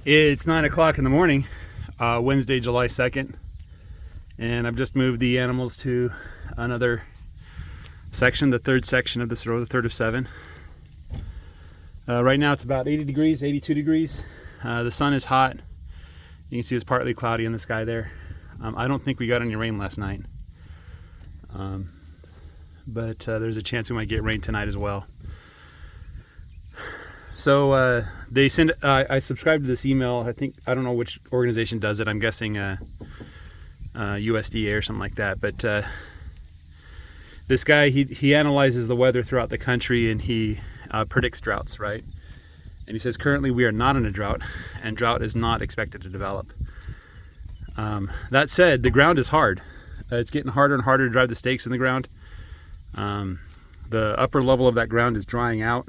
It's 9 o'clock in the morning, Wednesday, July 2nd, and I've just moved the animals to another section, the third section of this row, the third of 7. Right now it's about 80 degrees, 82 degrees. The sun is hot. You can see it's partly cloudy in the sky there. I don't think we got any rain last night, but there's a chance we might get rain tonight as well. So they send. I subscribed to this email. I don't know which organization does it. I'm guessing USDA or something like that. But this guy, he analyzes the weather throughout the country, and he predicts droughts, right? And he says currently we are not in a drought, and drought is not expected to develop. That said, the ground is hard. It's getting harder and harder to drive the stakes in the ground. The upper level of that ground is drying out.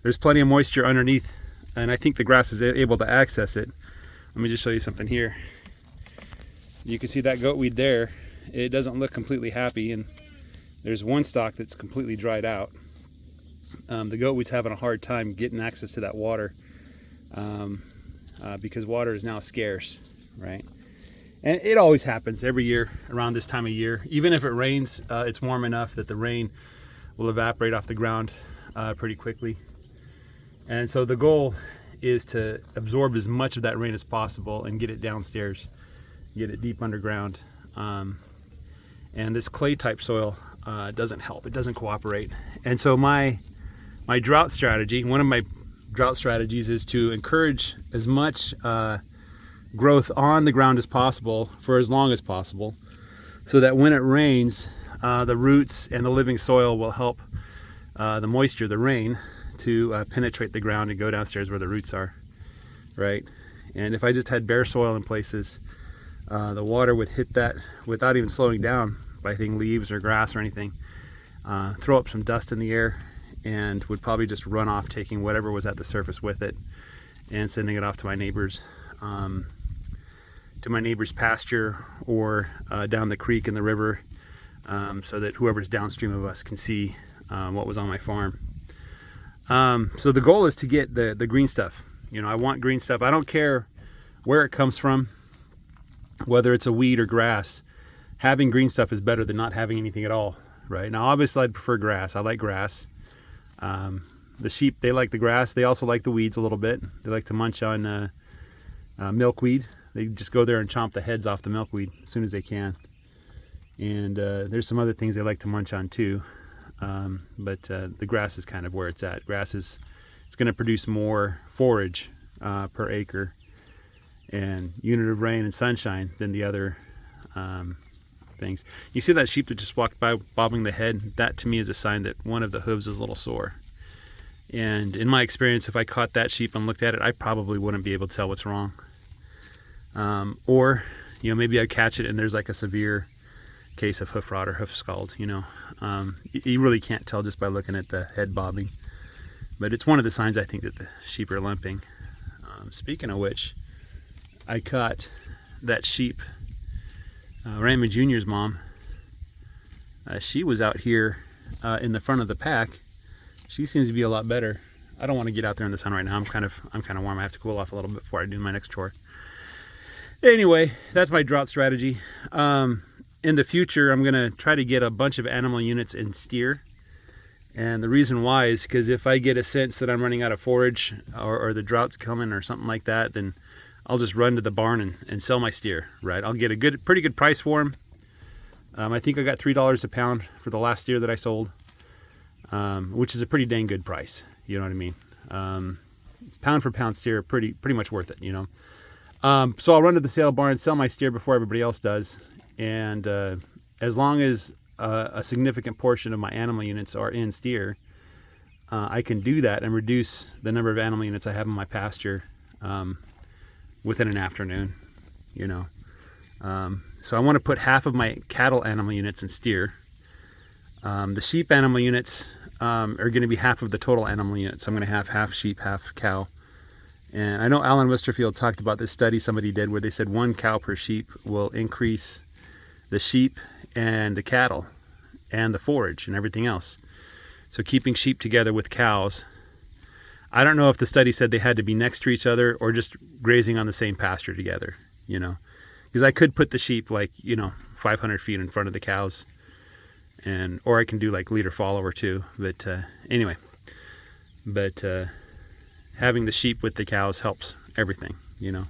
There's plenty of moisture underneath, and I think the grass is able to access it. Let me just show you something here. You can see that goatweed there. It doesn't look completely happy, and there's one stalk that's completely dried out. The goatweed's having a hard time getting access to that water because water is now scarce, right? And it always happens every year around this time of year. Even if it rains, it's warm enough that the rain will evaporate off the ground pretty quickly. And so the goal is to absorb as much of that rain as possible and get it downstairs, get it deep underground. And this clay type soil doesn't help, it doesn't cooperate. And so my drought strategy, one of my drought strategies is to encourage as much growth on the ground as possible for as long as possible, so that when it rains, the roots and the living soil will help the moisture, the rain, to penetrate the ground and go downstairs where the roots are, right? And if I just had bare soil in places, the water would hit that without even slowing down by hitting leaves or grass or anything, throw up some dust in the air, and would probably just run off, taking whatever was at the surface with it and sending it off to my neighbor's pasture or down the creek and the river, so that whoever's downstream of us can see what was on my farm. So the goal is to get the green stuff. You know, I want green stuff. I don't care where it comes from, whether it's a weed or grass. Having green stuff is better than not having anything at all, right? Now, obviously, I'd prefer grass. I like grass. The sheep, they like the grass. They also like the weeds a little bit. They like to munch on milkweed. They just go there and chomp the heads off the milkweed as soon as they can. And there's some other things they like to munch on too. But the grass is kind of where it's at. Grass it's going to produce more forage per acre and unit of rain and sunshine than the other things. You see that sheep that just walked by bobbing the head? That to me is a sign that one of the hooves is a little sore. And in my experience, if I caught that sheep and looked at it, I probably wouldn't be able to tell what's wrong. Or, you know, maybe I'd catch it and there's like a severe case of hoof rot or hoof scald, you know. You really can't tell just by looking at the head bobbing. But it's one of the signs, I think, that the sheep are limping. Speaking of which, I caught that sheep, Raymond Jr.'s mom. She was out here in the front of the pack. She seems to be a lot better. I don't want to get out there in the sun right now. I'm kind of warm. I have to cool off a little bit before I do my next chore. Anyway, that's my drought strategy. In the future, I'm going to try to get a bunch of animal units in steer. And the reason why is because if I get a sense that I'm running out of forage or the drought's coming or something like that, then I'll just run to the barn and sell my steer, right? I'll get a pretty good price for them. I think I got $3 a pound for the last steer that I sold, which is a pretty dang good price. You know what I mean? Pound for pound steer, pretty much worth it, you know? So I'll run to the sale barn, sell my steer before everybody else does. And as long as a significant portion of my animal units are in steer, I can do that and reduce the number of animal units I have in my pasture within an afternoon, you know. So I want to put half of my cattle animal units in steer. The sheep animal units are going to be half of the total animal units. So I'm going to have half sheep, half cow. And I know Alan Westerfield talked about this study somebody did where they said 1 cow per sheep will increase the sheep and the cattle and the forage and everything else. So keeping sheep together with cows, I don't know if the study said they had to be next to each other or just grazing on the same pasture together, you know, because I could put the sheep like, you know, 500 feet in front of the cows, or I can do like leader follower too. But anyway, having the sheep with the cows helps everything, you know.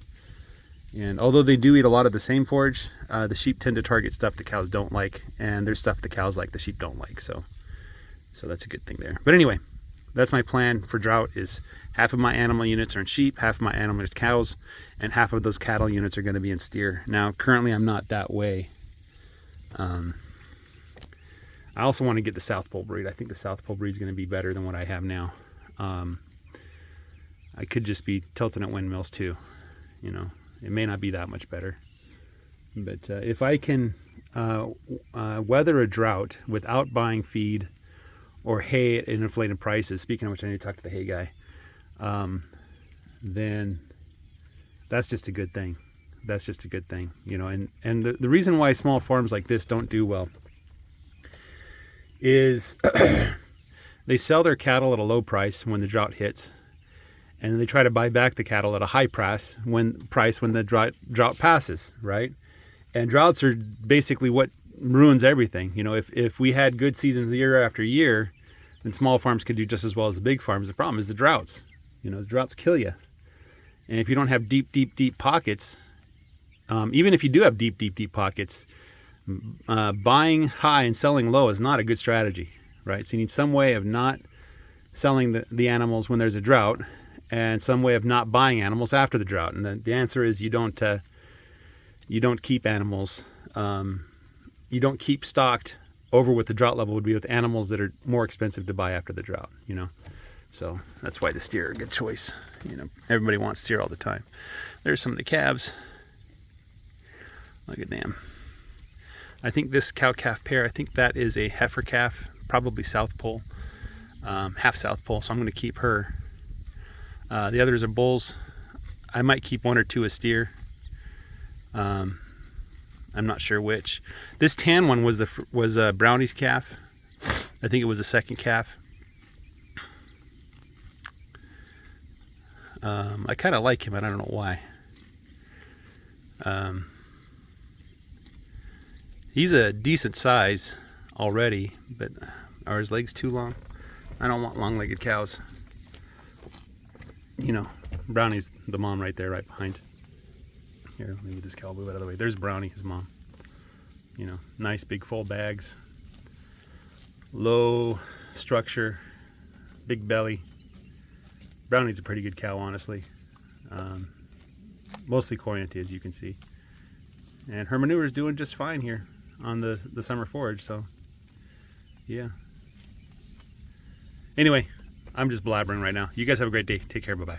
And although they do eat a lot of the same forage, the sheep tend to target stuff the cows don't like, and there's stuff the cows like the sheep don't like. So that's a good thing there. But anyway, that's my plan for drought: is half of my animal units are in sheep, half of my animal units cows, and half of those cattle units are going to be in steer. Now, currently, I'm not that way. I also want to get the South Pole breed. I think the South Pole breed is going to be better than what I have now. I could just be tilting at windmills too, you know. It may not be that much better. But if I can weather a drought without buying feed or hay at inflated prices, speaking of which, I need to talk to the hay guy, then that's just a good thing. That's just a good thing, you know. And the reason why small farms like this don't do well is they sell their cattle at a low price when the drought hits, and they try to buy back the cattle at a high price when the drought passes, right? And droughts are basically what ruins everything. You know, if we had good seasons year after year, then small farms could do just as well as the big farms. The problem is the droughts. You know, the droughts kill you. And if you don't have deep pockets, even if you do have deep pockets, buying high and selling low is not a good strategy, right? So you need some way of not selling the animals when there's a drought, and some way of not buying animals after the drought. And the answer is you don't keep animals, you don't keep stocked over what the drought level would be with animals that are more expensive to buy after the drought, you know. So that's why the steer are a good choice. You know, everybody wants steer all the time. There's some of the calves. Look at them. I think this cow-calf pair, I think that is a heifer calf, probably South Pole, half South Pole, so I'm going to keep her. The others are bulls. I might keep one or two as steer. I'm not sure which. This tan one was Brownie's calf. I think it was the second calf. I kind of like him. I don't know why. He's a decent size already, but are his legs too long? I don't want long-legged cows. You know, Brownie's the mom right there, right behind. Here, let me get this cow move out of the way. There's Brownie, his mom. You know, nice big full bags, low structure, big belly. Brownie's a pretty good cow, honestly. Mostly corriente, as you can see. And her manure is doing just fine here on the summer forage, so yeah. Anyway, I'm just blabbering right now. You guys have a great day. Take care. Bye-bye.